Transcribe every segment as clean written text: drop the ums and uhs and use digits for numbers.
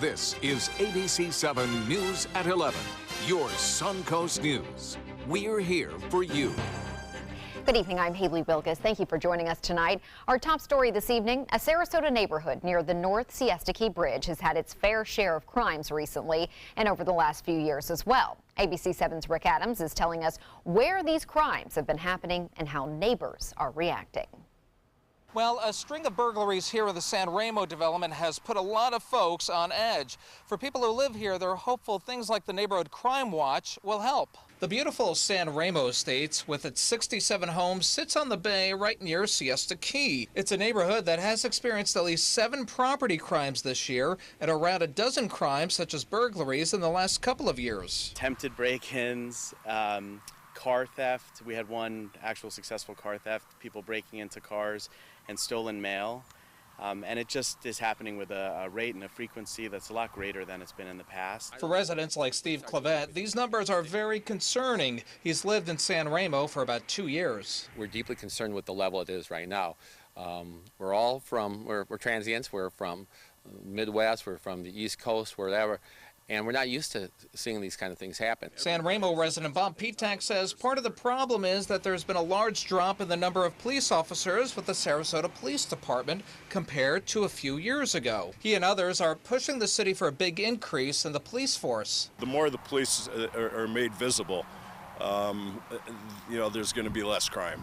This is ABC7 News at 11, your Suncoast News. We're here for you. Good evening, I'm Haley Wilkes. Thank you for joining us tonight. Our top story this evening, a Sarasota neighborhood near the North Siesta Key Bridge has had its fair share of crimes recently and over the last few years as well. ABC7's Rick Adams is telling us where these crimes have been happening and how neighbors are reacting. Well, a string of burglaries here in the San Ramo development has put a lot of folks on edge. For people who live here, they're hopeful things like the Neighborhood Crime Watch will help. The beautiful San Ramo Estates, with its 67 homes, sits on the bay right near Siesta Key. It's a neighborhood that has experienced at least 7 property crimes this year and around a dozen crimes such as burglaries in the last couple of years. Attempted break-ins, car theft. We had one actual successful car theft, people breaking into cars and stolen mail. And it just is happening with a rate and a frequency that's a lot greater than it's been in the past. For residents like Steve Clavette, these numbers are very concerning. He's lived in San Ramo for about 2 years. We're deeply concerned with the level it is right now. We're transients, we're from Midwest, we're from the East Coast, wherever. And we're not used to seeing these kind of things happen. San Ramo resident Bob Petak says part of the problem is that there's been a large drop in the number of police officers with the Sarasota Police Department compared to a few years ago. He and others are pushing the city for a big increase in the police force. The more the police are made visible, there's going to be less crime.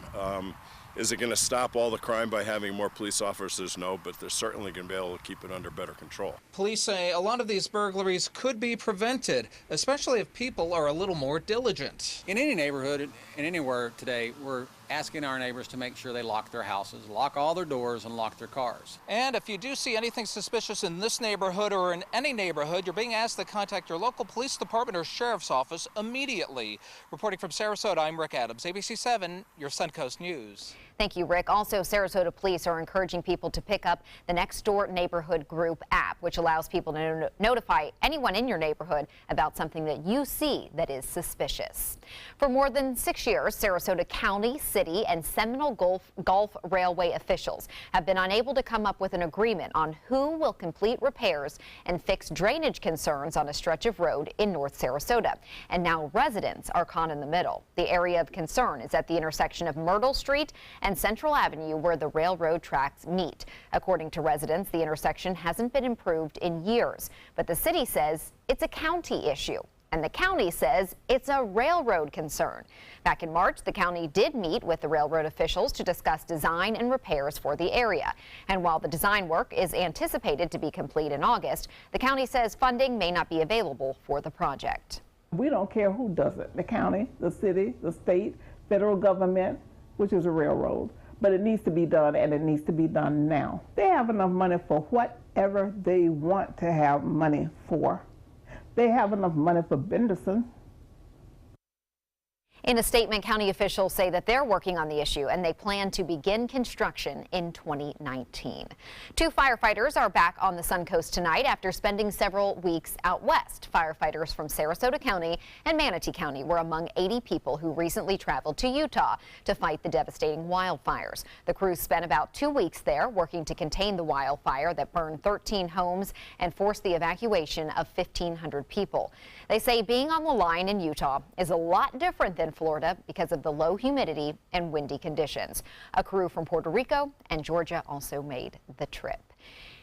Is it going to stop all the crime by having more police officers? No, but they're certainly going to be able to keep it under better control. Police say a lot of these burglaries could be prevented, especially if people are a little more diligent. In any neighborhood and anywhere today, we're asking our neighbors to make sure they lock their houses, lock all their doors, and lock their cars. And if you do see anything suspicious in this neighborhood or in any neighborhood, you're being asked to contact your local police department or sheriff's office immediately. Reporting from Sarasota, I'm Rick Adams, ABC7, your Suncoast News. Thank you, Rick. Also, Sarasota police are encouraging people to pick up the Next Door Neighborhood Group app, which allows people to notify anyone in your neighborhood about something that you see that is suspicious. For more than 6 years, Sarasota County, City, and Seminole Gulf Railway officials have been unable to come up with an agreement on who will complete repairs and fix drainage concerns on a stretch of road in North Sarasota. And now residents are caught in the middle. The area of concern is at the intersection of Myrtle Street and Central Avenue, where the railroad tracks meet. According to residents, the intersection hasn't been improved in years, but the city says it's a county issue. And the county says it's a railroad concern. Back in March, the county did meet with the railroad officials to discuss design and repairs for the area. And while the design work is anticipated to be complete in August, the county says funding may not be available for the project. We don't care who does it, the county, the city, the state, federal government, which is a railroad. But it needs to be done, and it needs to be done now. They have enough money for whatever they want to have money for. They have enough money for Benderson. In a statement, county officials say that they're working on the issue and they plan to begin construction in 2019. 2 firefighters are back on the Suncoast tonight after spending several weeks out west. Firefighters from Sarasota County and Manatee County were among 80 people who recently traveled to Utah to fight the devastating wildfires. The crews spent about 2 weeks there working to contain the wildfire that burned 13 homes and forced the evacuation of 1,500 people. They say being on the line in Utah is a lot different than Florida because of the low humidity and windy conditions. A crew from Puerto Rico and Georgia also made the trip.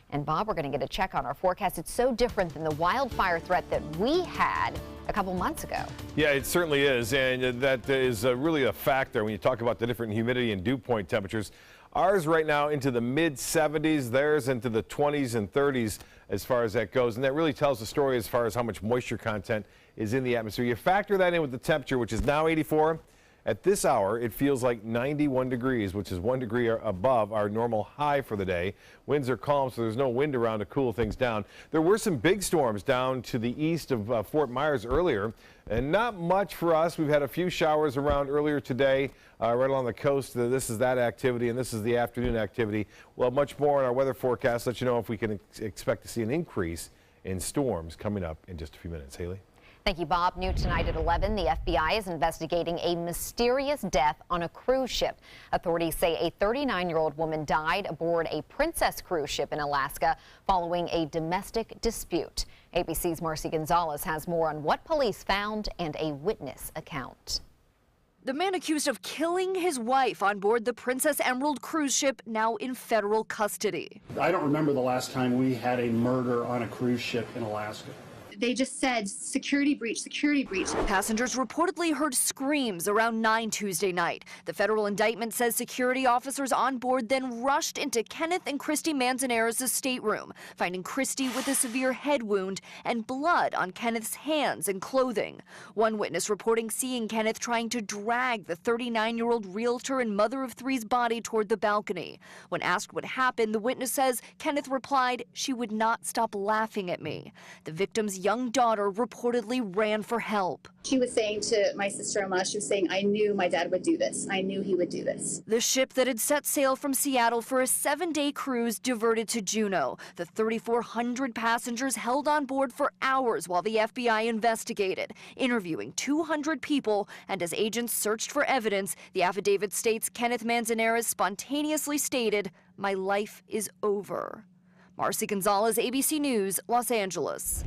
And Bob, we're going to get a check on our forecast. It's so different than the wildfire threat that we had a couple months ago. Yeah, it certainly is, and that is really a factor when you talk about the different humidity and dew point temperatures. Ours right now into the mid-70s, theirs into the 20s and 30s as far as that goes. And that really tells the story as far as how much moisture content is in the atmosphere. You factor that in with the temperature, which is now 84. At this hour, it feels like 91 degrees, which is 1 degree above our normal high for the day. Winds are calm, so there's no wind around to cool things down. There were some big storms down to the east of Fort Myers earlier, and not much for us. We've had a few showers around earlier today, right along the coast. This is that activity, and this is the afternoon activity. We'll have much more in our weather forecast. Let you know if we can expect to see an increase in storms coming up in just a few minutes. Haley? Thank you, Bob. New tonight at 11, the FBI is investigating a mysterious death on a cruise ship. Authorities say a 39-year-old woman died aboard a Princess cruise ship in Alaska following a domestic dispute. ABC's Marcy Gonzalez has more on what police found and a witness account. The man accused of killing his wife on board the Princess Emerald cruise ship now in federal custody. I don't remember the last time we had a murder on a cruise ship in Alaska. They just said security breach, security breach. Passengers reportedly heard screams around 9 Tuesday night. The federal indictment says security officers on board then rushed into Kenneth and Christy Manzanares' stateroom, finding Christy with a severe head wound and blood on Kenneth's hands and clothing. One witness reporting seeing Kenneth trying to drag the 39-year-old realtor and mother of three's body toward the balcony. When asked what happened, the witness says Kenneth replied, "She would not stop laughing at me." The victim's young daughter reportedly ran for help. She was saying to my sister-in-law, she was saying, "I knew my dad would do this. I knew he would do this." The ship that had set sail from Seattle for a 7-day cruise diverted to Juneau. The 3,400 passengers held on board for hours while the FBI investigated, interviewing 200 people. And as agents searched for evidence, the affidavit states Kenneth Manzanares spontaneously stated, "My life is over." Marcy Gonzalez, ABC News, Los Angeles.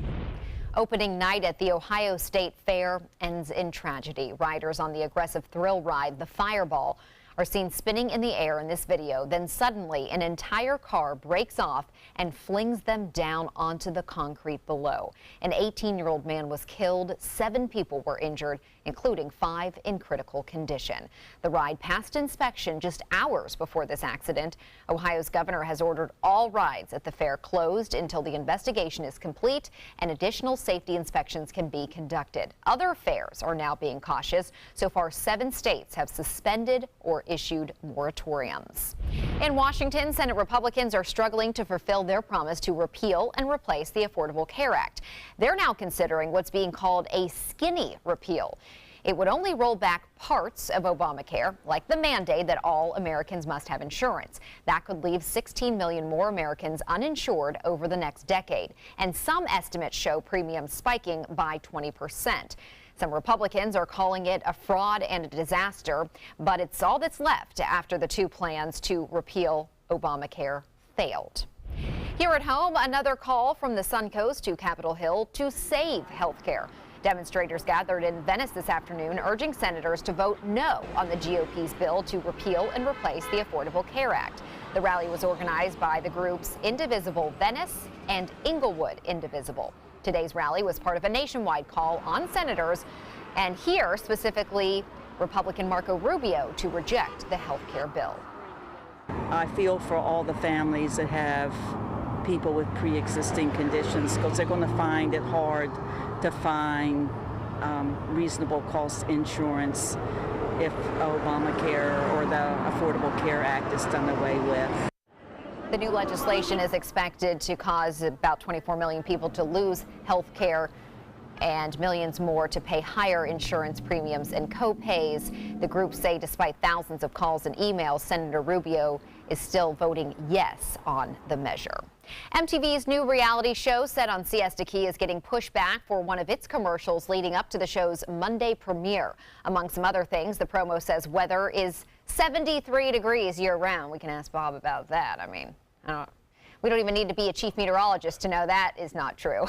Opening night at the Ohio State Fair ends in tragedy. Riders on the aggressive thrill ride, the Fireball, are seen spinning in the air in this video. Then suddenly an entire car breaks off and flings them down onto the concrete below. An 18-year-old man was killed. 7 people were injured, including 5 in critical condition. The ride passed inspection just hours before this accident. Ohio's governor has ordered all rides at the fair closed until the investigation is complete and additional safety inspections can be conducted. Other fairs are now being cautious. So far, 7 states have suspended or issued moratoriums. In Washington, Senate Republicans are struggling to fulfill their promise to repeal and replace the Affordable Care Act. They're now considering what's being called a skinny repeal. It would only roll back parts of Obamacare, like the mandate that all Americans must have insurance. That could leave 16 million more Americans uninsured over the next decade. And some estimates show premiums spiking by 20%. Some Republicans are calling it a fraud and a disaster, but it's all that's left after the 2 plans to repeal Obamacare failed. Here at home, another call from the Suncoast to Capitol Hill to save health care. Demonstrators gathered in Venice this afternoon, urging senators to vote no on the GOP's bill to repeal and replace the Affordable Care Act. The rally was organized by the groups Indivisible Venice and Inglewood Indivisible. Today's rally was part of a nationwide call on senators, and here specifically Republican Marco Rubio to reject the health care bill. I feel for all the families that have people with pre-existing conditions, because they're going to find it hard to find reasonable cost insurance if Obamacare or the Affordable Care Act is done away with. The new legislation is expected to cause about 24 million people to lose health care and millions more to pay higher insurance premiums and co-pays. The groups say despite thousands of calls and emails, Senator Rubio is still voting yes on the measure. MTV's new reality show set on Siesta Key is getting pushback for one of its commercials leading up to the show's Monday premiere. Among some other things, the promo says weather is 73 degrees year-round. We can ask Bob about that. I mean, we don't even need to be a chief meteorologist to know that is not true.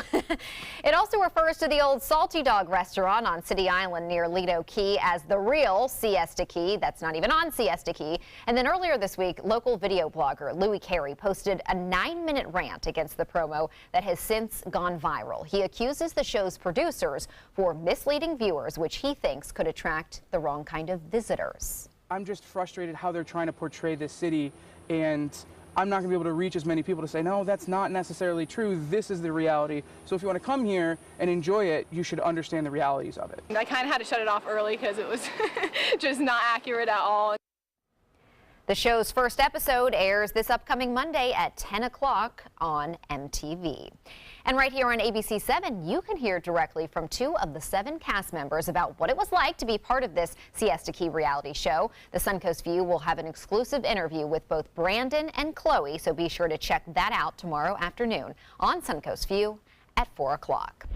It also refers to the old Salty Dog restaurant on City Island near Lido Key as the real Siesta Key. That's not even on Siesta Key. And then earlier this week, local video blogger Louis Carey posted a 9-minute rant against the promo that has since gone viral. He accuses the show's producers for misleading viewers, which he thinks could attract the wrong kind of visitors. I'm just frustrated how they're trying to portray this city, and I'm not going to be able to reach as many people to say, no, that's not necessarily true. This is the reality. So if you want to come here and enjoy it, you should understand the realities of it. I kind of had to shut it off early because it was just not accurate at all. The show's first episode airs this upcoming Monday at 10 o'clock on MTV. And right here on ABC7, you can hear directly from 2 of the 7 cast members about what it was like to be part of this Siesta Key reality show. The Suncoast View will have an exclusive interview with both Brandon and Chloe, so be sure to check that out tomorrow afternoon on Suncoast View at 4 o'clock.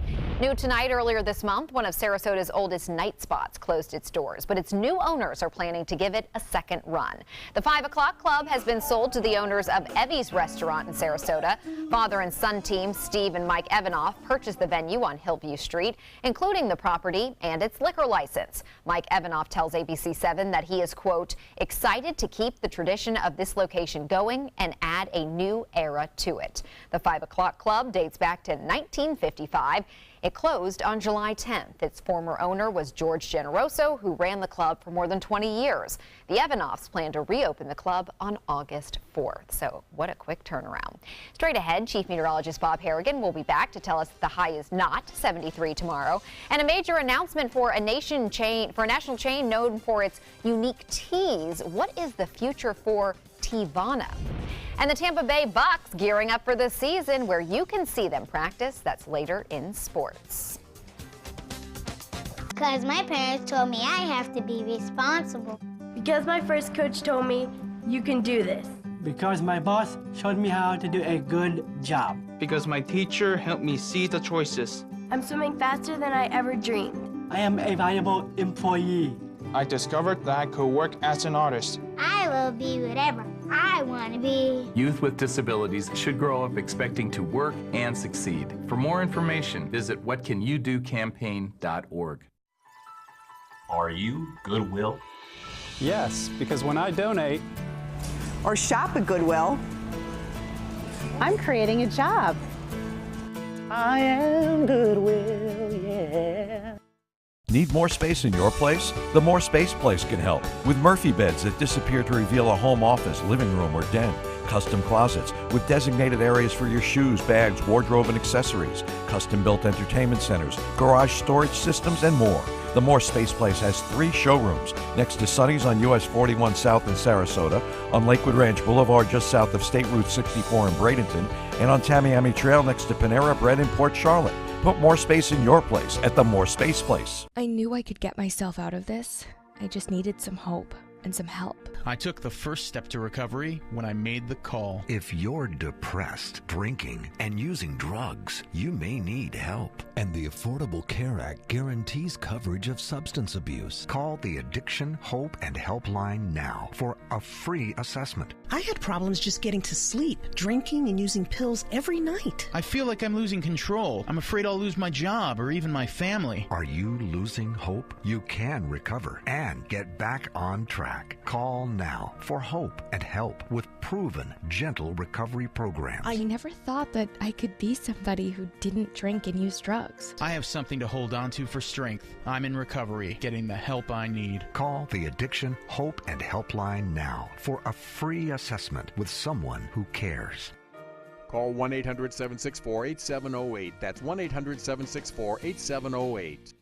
New tonight, earlier this month, one of Sarasota's oldest night spots closed its doors, but its new owners are planning to give it a second run. The 5 o'clock club has been sold to the owners of Evie's restaurant in Sarasota. Father and son team Steve and Mike Evanoff purchased the venue on Hillview Street, including the property and its liquor license. Mike Evanoff tells ABC7 that he is, quote, excited to keep the tradition of this location going and add a new era to it. The 5 o'clock club dates back to 1955. It closed on July 10th. Its former owner was George Generoso, who ran the club for more than 20 years. The Evanoffs plan to reopen the club on August 4th. So what a quick turnaround. Straight ahead, Chief Meteorologist Bob Harrigan will be back to tell us the high is not 73 tomorrow. And a major announcement for a national chain known for its unique teas. What is the future for Teavana? And the Tampa Bay Bucks gearing up for the season, where you can see them practice. That's later in sports. Because my parents told me I have to be responsible. Because my first coach told me, you can do this. Because my boss showed me how to do a good job. Because my teacher helped me see the choices. I'm swimming faster than I ever dreamed. I am a valuable employee. I discovered that I could work as an artist. I will be whatever I want to be. Youth with disabilities should grow up expecting to work and succeed. For more information, visit whatcanyoudocampaign.org. Are you Goodwill? Yes, because when I donate or shop at Goodwill, I'm creating a job. I am Goodwill, yeah. Need more space in your place? The More Space Place can help. With Murphy beds that disappear to reveal a home office, living room, or den. Custom closets with designated areas for your shoes, bags, wardrobe, and accessories. Custom-built entertainment centers, garage storage systems, and more. The More Space Place has 3 showrooms next to Sonny's on US 41 South in Sarasota, on Lakewood Ranch Boulevard just south of State Route 64 in Bradenton, and on Tamiami Trail next to Panera Bread in Port Charlotte. Put more space in your place at the More Space Place. I knew I could get myself out of this. I just needed some hope and some help. I took the first step to recovery when I made the call. If you're depressed, drinking, and using drugs, you may need help. And the Affordable Care Act guarantees coverage of substance abuse. Call the Addiction, Hope, and Helpline now for a free assessment. I had problems just getting to sleep, drinking and using pills every night. I feel like I'm losing control. I'm afraid I'll lose my job or even my family. Are you losing hope? You can recover and get back on track. Call now for hope and help with proven, gentle recovery programs. I never thought that I could be somebody who didn't drink and use drugs. I have something to hold on to for strength. I'm in recovery, getting the help I need. Call the Addiction, Hope, and Helpline now for a free assessment with someone who cares. Call 1-800-764-8708. That's 1-800-764-8708.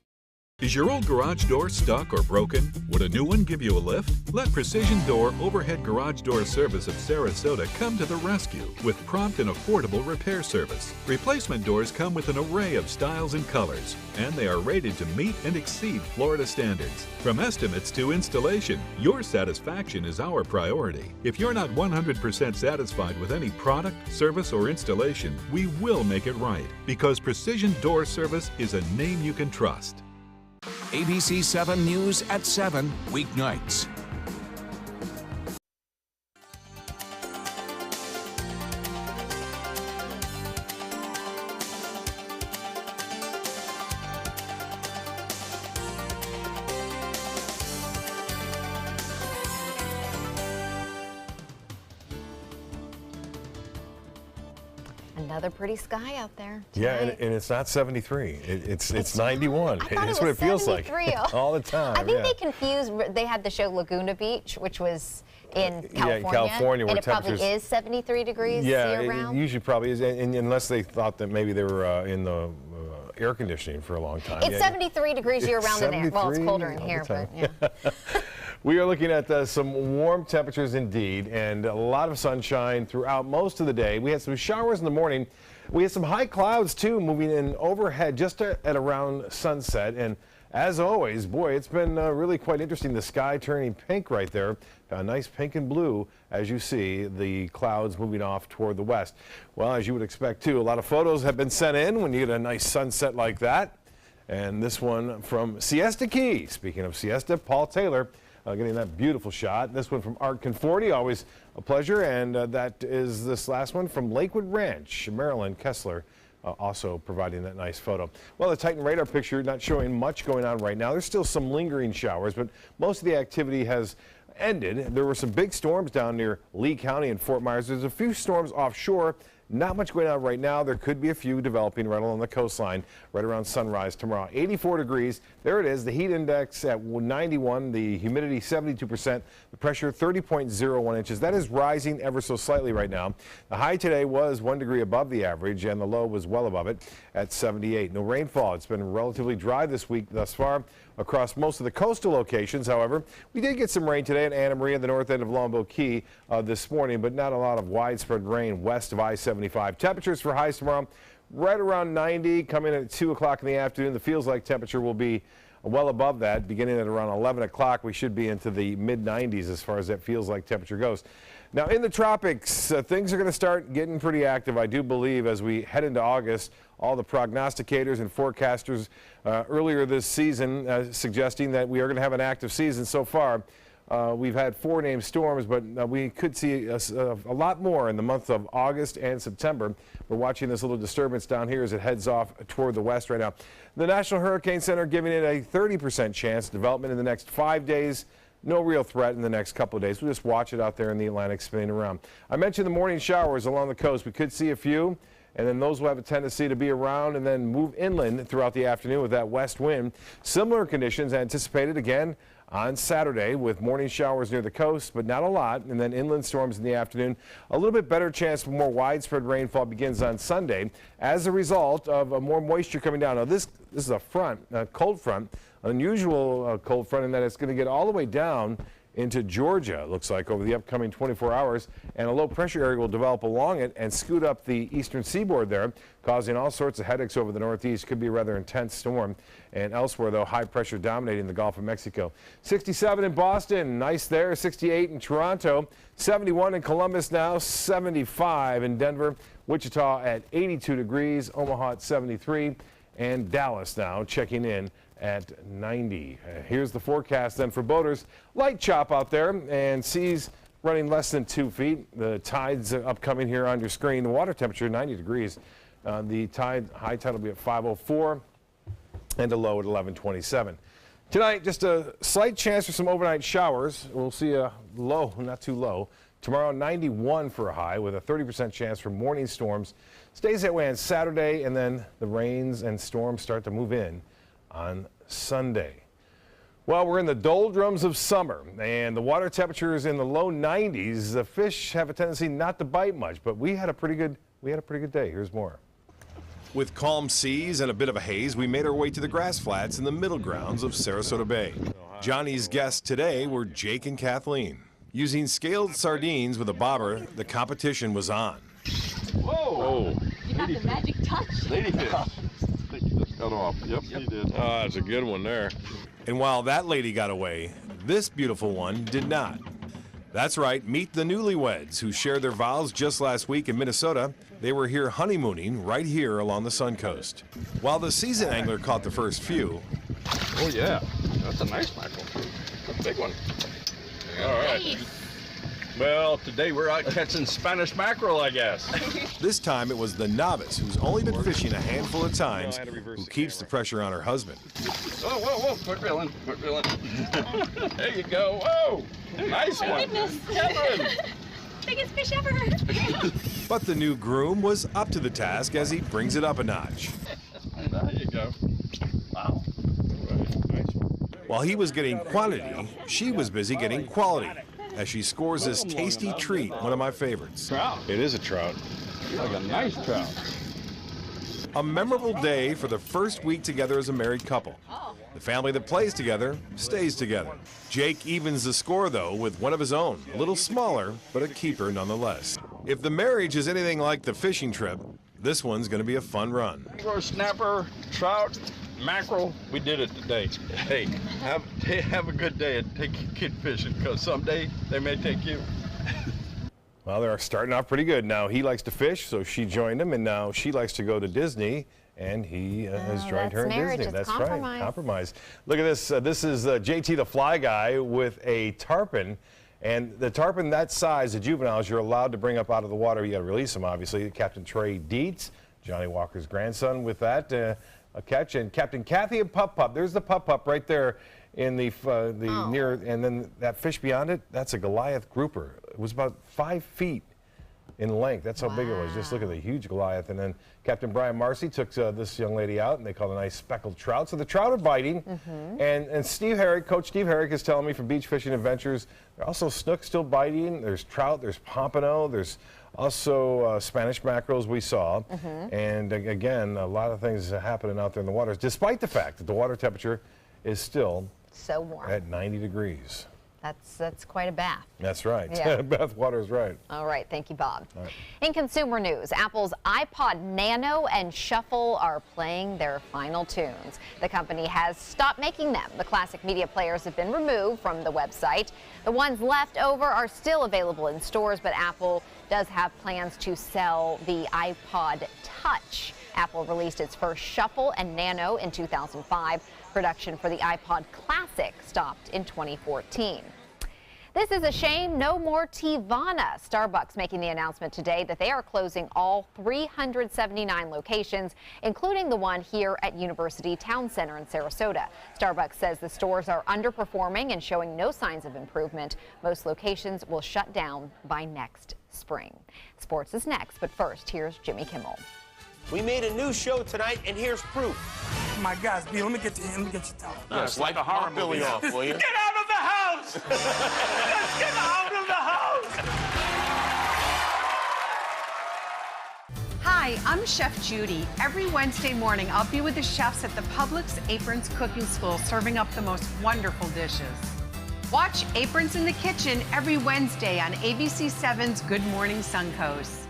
Is your old garage door stuck or broken? Would a new one give you a lift? Let Precision Door Overhead Garage Door Service of Sarasota come to the rescue with prompt and affordable repair service. Replacement doors come with an array of styles and colors, and they are rated to meet and exceed Florida standards. From estimates to installation, your satisfaction is our priority. If you're not 100% satisfied with any product, service, or installation, we will make it right, because Precision Door Service is a name you can trust. ABC7 News at 7, weeknights. Another pretty sky out there tonight. Yeah, and it's not 73. It's 91. That's what it feels like all the time. I think they confused. They had the show Laguna Beach, which was in California. Yeah, in California, and where it probably is 73 degrees year-round. It usually probably is, and unless they thought that maybe they were in the air conditioning for a long time. It's 73 degrees year-round in there. Well, it's colder in here, but yeah. We are looking at some warm temperatures indeed, and a lot of sunshine throughout most of the day. We had some showers in the morning. We had some high clouds too moving in overhead just at around sunset, and As always, boy, it's been really quite interesting. The sky turning pink right there. A nice pink and blue as you see the clouds moving off toward the west. Well, as you would expect too, a lot of photos have been sent in when you get a nice sunset like that. And this one from Siesta Key. Speaking of Siesta, Paul Taylor getting that beautiful shot. This one from Art Conforti, always a pleasure. And that is this last one from Lakewood Ranch, Marilyn Kessler. Also providing that nice photo. Well, the Titan radar picture not showing much going on right now. There's still some lingering showers, but most of the activity has ended. There were some big storms down near Lee County and Fort Myers. There's a few storms offshore. Not much going on right now. There could be a few developing right along the coastline right around sunrise tomorrow. 84 degrees. There it is. The heat index at 91, the humidity 72%, the pressure 30.01 inches. That is rising ever so slightly right now. The high today was 1 degree above the average and the low was well above it at 78. No rainfall. It's been relatively dry this week thus far across most of the coastal locations. However, we did get some rain today at Anna Maria, the north end of Longboat Key this morning, but not a lot of widespread rain west of I-75. Temperatures for highs tomorrow right around 90, coming at 2 o'clock in the afternoon. The feels like temperature will be well above that. Beginning at around 11 o'clock, we should be into the mid-90s as far as that feels like temperature goes. Now, in the tropics, things are going to start getting pretty active, I do believe, as we head into August. All the prognosticators and forecasters earlier this season suggesting that we are going to have an active season. So far, we've had 4 named storms, but we could see a lot more in the month of August and September. We're watching this little disturbance down here as it heads off toward the west right now. The National Hurricane Center giving it a 30% chance of development in the next 5 days. No real threat in the next couple of days. We'll just watch it out there in the Atlantic spinning around. I mentioned the morning showers along the coast. We could see a few, and then those will have a tendency to be around and then move inland throughout the afternoon with that west wind. Similar conditions anticipated again on Saturday with morning showers near the coast, but not a lot, and then inland storms in the afternoon. A little bit better chance for more widespread rainfall begins on Sunday as a result of more moisture coming down. Now this is a front, a cold front, unusual cold front in that it's going to get all the way down into Georgia, it looks like, over the upcoming 24 hours, and a low pressure area will develop along it and scoot up the eastern seaboard there, causing all sorts of headaches over the northeast. Could be a rather intense storm. And elsewhere, though, high pressure dominating the Gulf of Mexico. 67 in Boston, nice there. 68 in Toronto, 71 in Columbus now, 75 in Denver, Wichita at 82 degrees, Omaha at 73, and Dallas now checking in at 90. Here's the forecast then for boaters. Light chop out there and seas running less than 2 feet. The tides upcoming here on your screen. The water temperature 90 degrees. The high tide will be at 5:04 and a low at 11:27. Tonight, just a slight chance for some overnight showers. We'll see a low, not too low. Tomorrow, 91 for a high with a 30% chance for morning storms. Stays that way on Saturday, and then the rains and storms start to move in on Sunday. Well, we're in the doldrums of summer, and the water temperature is in the low 90s. The fish have a tendency not to bite much, but we had a pretty good day. Here's more. With calm seas and a bit of a haze, we made our way to the grass flats in the middle grounds of Sarasota Bay. Johnny's guests today were Jake and Kathleen. Using scaled sardines with a bobber, the competition was on. Whoa! You have the magic touch. Ladyfish. Cut off. Yep, he did. Oh, that's a good one there. And while that lady got away, this beautiful one did not. That's right, meet the newlyweds who shared their vows just last week in Minnesota. They were here honeymooning right here along the Suncoast. While the seasoned angler caught the first few. Oh yeah, that's a nice mackerel. That's a big one. All right. Well, today we're out catching Spanish mackerel, I guess. This time it was the novice who's only been fishing a handful of times who keeps the pressure on her husband. Whoa, whoa, whoa, quit reeling, quit reeling. There you go, whoa, nice one. Kevin. Biggest fish ever. But the new groom was up to the task as he brings it up a notch. There you go. Wow. While he was getting quantity, she was busy getting quality as she scores this tasty treat, one of my favorites. Trout. It is a trout. Like a nice trout. A memorable day for the first week together as a married couple. The family that plays together stays together. Jake evens the score, though, with one of his own, a little smaller, but a keeper nonetheless. If the marriage is anything like the fishing trip, this one's going to be a fun run. For snapper, trout, mackerel, we did it today. Hey, have a good day and take your kid fishing, because someday they may take you. Well, they're starting off pretty good. Now, he likes to fish, so she joined him, and now she likes to go to Disney, and he has joined her in Disney. That's right, compromise. Look at this. This is JT the Fly Guy with a tarpon, and the tarpon that size, the juveniles, you're allowed to bring up out of the water. You got to release them, obviously. Captain Trey Dietz, Johnny Walker's grandson, with that a catch, and Captain Kathy and Pup Pup. There's the Pup Pup right there in the near, and then that fish beyond it, that's a Goliath grouper. It was about 5 feet in length. That's how big it was. Just look at the huge Goliath. And then Captain Brian Marcy took this young lady out, and they caught a nice speckled trout. So the trout are biting. And Steve Herrick, Coach Steve Herrick, is telling me from Beach Fishing Adventures, there are also snook still biting. There's trout, there's pompano, there's also Spanish mackerels we saw. And again, a lot of things are happening out there in the waters, despite the fact that the water temperature is still so warm at 90 degrees. That's quite a bath. That's right. Yeah. Bath water is right. All right. Thank you, Bob. All right. In consumer news, Apple's iPod Nano and Shuffle are playing their final tunes. The company has stopped making them. The classic media players have been removed from the website. The ones left over are still available in stores, but Apple does have plans to sell the iPod Touch. Apple released its first Shuffle and Nano in 2005. Production for the iPod Classic stopped in 2014. This is a shame. No more Teavana. Starbucks making the announcement today that they are closing all 379 locations, including the one here at University Town Center in Sarasota. Starbucks says the stores are underperforming and showing no signs of improvement. Most locations will shut down by next spring. Sports is next, but first, here's Jimmy Kimmel. We made a new show tonight, and here's proof. Oh my gosh, B, let me get you down. Yes, like a horror movie off, will you? Get out of the house! Let's get out of the house! Hi, I'm Chef Judy. Every Wednesday morning, I'll be with the chefs at the Publix Aprons Cooking School, serving up the most wonderful dishes. Watch Aprons in the Kitchen every Wednesday on ABC7's Good Morning Suncoast.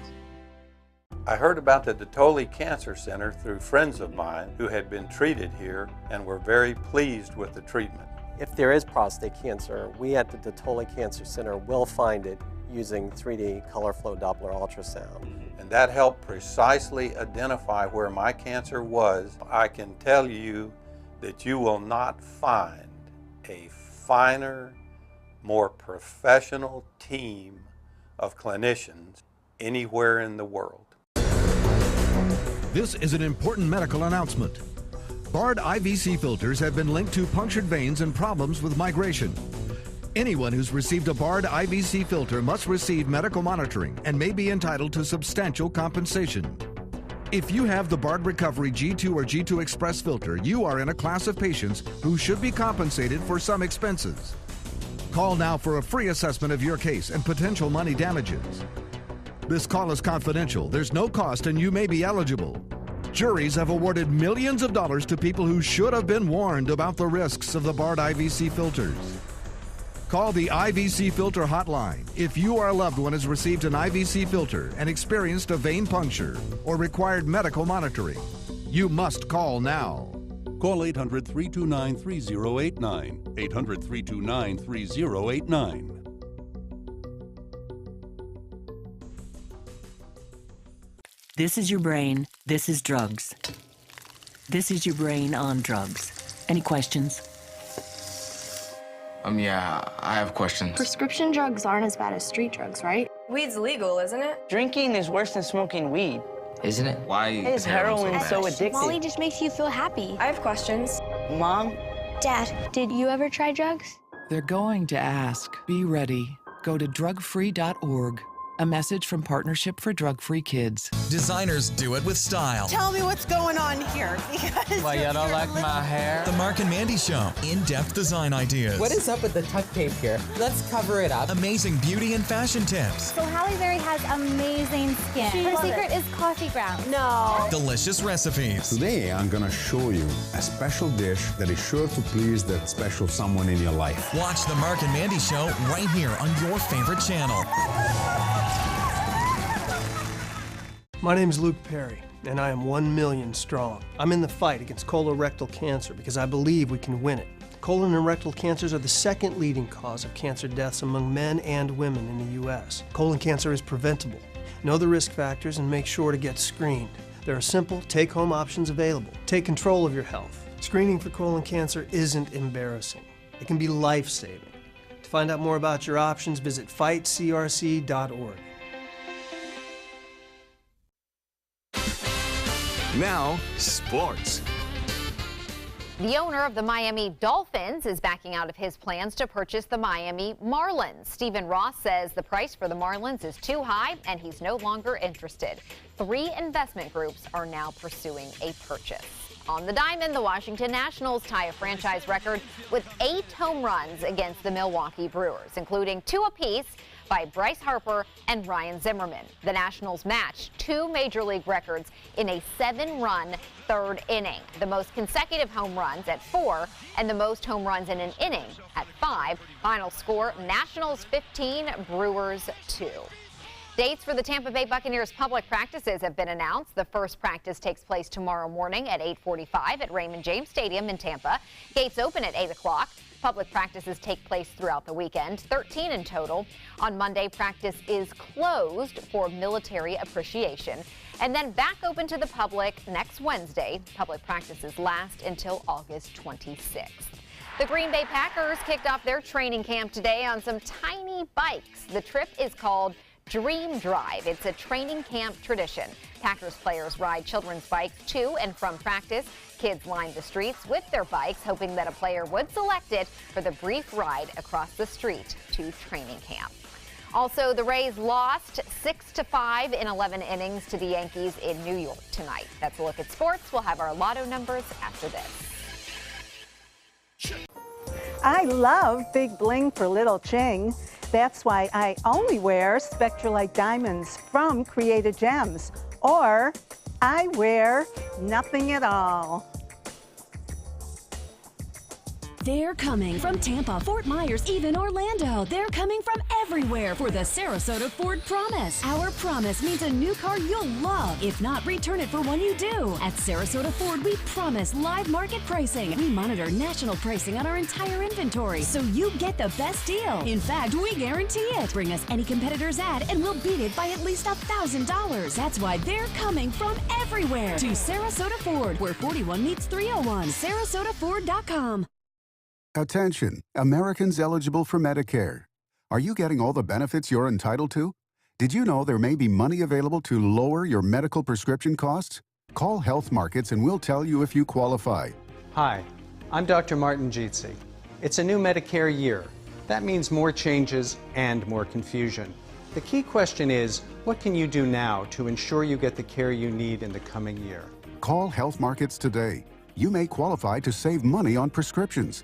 I heard about the Dotoli Cancer Center through friends of mine who had been treated here and were very pleased with the treatment. If there is prostate cancer, we at the Dotoli Cancer Center will find it using 3D color flow Doppler ultrasound. And that helped precisely identify where my cancer was. I can tell you that you will not find a finer, more professional team of clinicians anywhere in the world. This is an important medical announcement. Bard IVC filters have been linked to punctured veins and problems with migration. Anyone who's received a Bard IVC filter must receive medical monitoring and may be entitled to substantial compensation. If you have the Bard Recovery G2 or G2 Express filter, you are in a class of patients who should be compensated for some expenses. Call now for a free assessment of your case and potential money damages. This call is confidential. There's no cost and you may be eligible. Juries have awarded millions of dollars to people who should have been warned about the risks of the Bard IVC filters. Call the IVC Filter Hotline if you or a loved one has received an IVC filter and experienced a vein puncture or required medical monitoring. You must call now. Call 800-329-3089. 800-329-3089. This is your brain. This is drugs. This is your brain on drugs. Any questions? Yeah, I have questions. Prescription drugs aren't as bad as street drugs, right? Weed's legal, isn't it? Drinking is worse than smoking weed. Isn't it? Why is heroin so addictive? Molly just makes you feel happy. I have questions. Mom? Dad, did you ever try drugs? They're going to ask. Be ready. Go to drugfree.org. A message from Partnership for Drug-Free Kids. Designers do it with style. Tell me what's going on here, because Why, you don't like my hair? The Mark and Mandy Show. In-depth design ideas. What is up with the tuck tape here? Let's cover it up. Amazing beauty and fashion tips. So Halle Berry has amazing skin. Her secret is coffee grounds. No. Delicious recipes. Today, I'm gonna show you a special dish that is sure to please that special someone in your life. Watch The Mark and Mandy Show right here on your favorite channel. My name's Luke Perry, and I am 1 million strong. I'm in the fight against colorectal cancer because I believe we can win it. Colon and rectal cancers are the second leading cause of cancer deaths among men and women in the U.S. Colon cancer is preventable. Know the risk factors and make sure to get screened. There are simple, take-home options available. Take control of your health. Screening for colon cancer isn't embarrassing. It can be life-saving. To find out more about your options, visit fightcrc.org. Now, sports. The owner of the Miami Dolphins is backing out of his plans to purchase the Miami Marlins. Stephen Ross says the price for the Marlins is too high and he's no longer interested. 3 investment groups are now pursuing a purchase. On the diamond, the Washington Nationals tie a franchise record with 8 home runs against the Milwaukee Brewers, including 2 apiece by Bryce Harper and Ryan Zimmerman. The Nationals matched 2 Major League records in a 7-run third inning, the most consecutive home runs at 4 and the most home runs in an inning at 5. Final score, Nationals 15, Brewers 2. Dates for the Tampa Bay Buccaneers public practices have been announced. The first practice takes place tomorrow morning at 8:45 at Raymond James Stadium in Tampa. Gates open at 8 o'clock. Public practices take place throughout the weekend, 13 in total. On Monday, practice is closed for military appreciation, and then back open to the public next Wednesday. Public practices last until August 26th. The Green Bay Packers kicked off their training camp today on some tiny bikes. The trip is called Dream Drive. It's a training camp tradition. Packers players ride children's bikes to and from practice. Kids line the streets with their bikes, hoping that a player would select it for the brief ride across the street to training camp. Also, the Rays lost 6-5 in 11 innings to the Yankees in New York tonight. That's a look at sports. We'll have our lotto numbers after this. I love big bling for little Ching. That's why I only wear Spectralite diamonds from Created Gems, or I wear nothing at all. They're coming from Tampa, Fort Myers, even Orlando. They're coming from everywhere for the Sarasota Ford Promise. Our promise means a new car you'll love. If not, return it for one you do. At Sarasota Ford, we promise live market pricing. We monitor national pricing on our entire inventory, so you get the best deal. In fact, we guarantee it. Bring us any competitor's ad, and we'll beat it by at least $1,000. That's why they're coming from everywhere to Sarasota Ford, where 41 meets 301. SarasotaFord.com. Attention, Americans eligible for Medicare. Are you getting all the benefits you're entitled to? Did you know there may be money available to lower your medical prescription costs? Call Health Markets and we'll tell you if you qualify. Hi, I'm Dr. Martin Jeetsi. It's a new Medicare year. That means more changes and more confusion. The key question is, what can you do now to ensure you get the care you need in the coming year? Call Health Markets today. You may qualify to save money on prescriptions.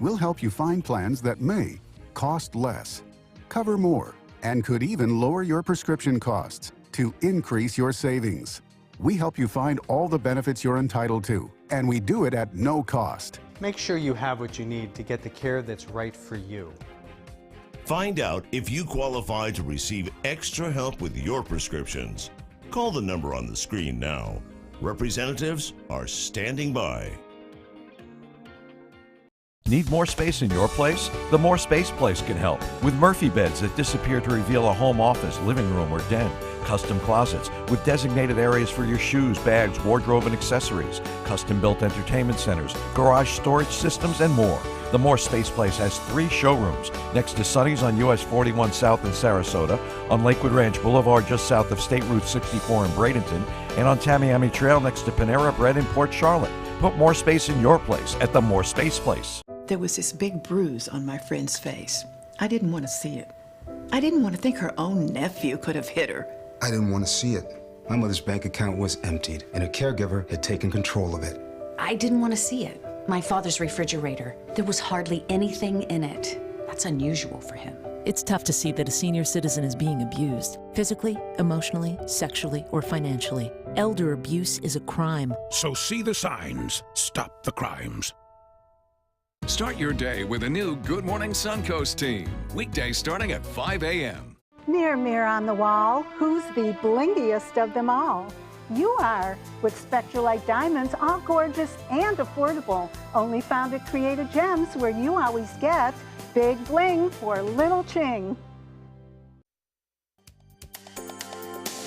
We'll help you find plans that may cost less, cover more, and could even lower your prescription costs to increase your savings. We help you find all the benefits you're entitled to, and we do it at no cost. Make sure you have what you need to get the care that's right for you. Find out if you qualify to receive extra help with your prescriptions. Call the number on the screen now. Representatives are standing by. Need more space in your place? The More Space Place can help. With Murphy beds that disappear to reveal a home office, living room, or den. Custom closets with designated areas for your shoes, bags, wardrobe, and accessories. Custom-built entertainment centers, garage storage systems, and more. The More Space Place has 3 showrooms next to Sonny's on US 41 South in Sarasota, on Lakewood Ranch Boulevard just south of State Route 64 in Bradenton, and on Tamiami Trail next to Panera Bread in Port Charlotte. Put more space in your place at the More Space Place. There was this big bruise on my friend's face. I didn't want to see it. I didn't want to think her own nephew could have hit her. I didn't want to see it. My mother's bank account was emptied, and a caregiver had taken control of it. I didn't want to see it. My father's refrigerator. There was hardly anything in it. That's unusual for him. It's tough to see that a senior citizen is being abused, physically, emotionally, sexually, or financially. Elder abuse is a crime. So see the signs. Stop the crimes. Start your day with a new Good Morning Suncoast team. Weekdays starting at 5 a.m. Mirror, mirror on the wall, who's the blingiest of them all? You are, with Spectralite diamonds, all gorgeous and affordable. Only found at Creative Gems, where you always get big bling for little ching.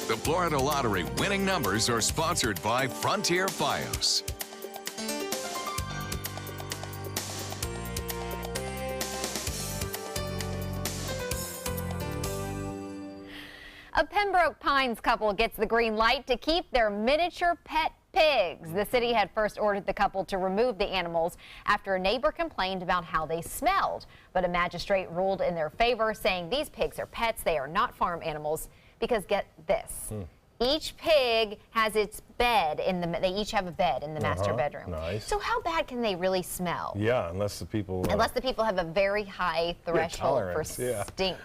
The Florida Lottery winning numbers are sponsored by Frontier Fios. A Pembroke Pines couple gets the green light to keep their miniature pet pigs. The city had first ordered the couple to remove the animals after a neighbor complained about how they smelled. But a magistrate ruled in their favor, saying these pigs are pets, they are not farm animals, because get this. Each pig has its bed they each have a bed in the master bedroom. Nice. So how bad can they really smell? Yeah, unless the people have a very high threshold for stink.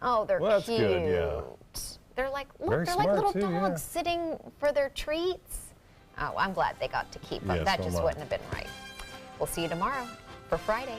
Oh, they're well, that's cute. Good, yeah. They're like, look, Very they're like smart little too, dogs sitting for their treats. Oh, I'm glad they got to keep them. Yes, That so just am I. wouldn't have been right. We'll see you tomorrow for Friday.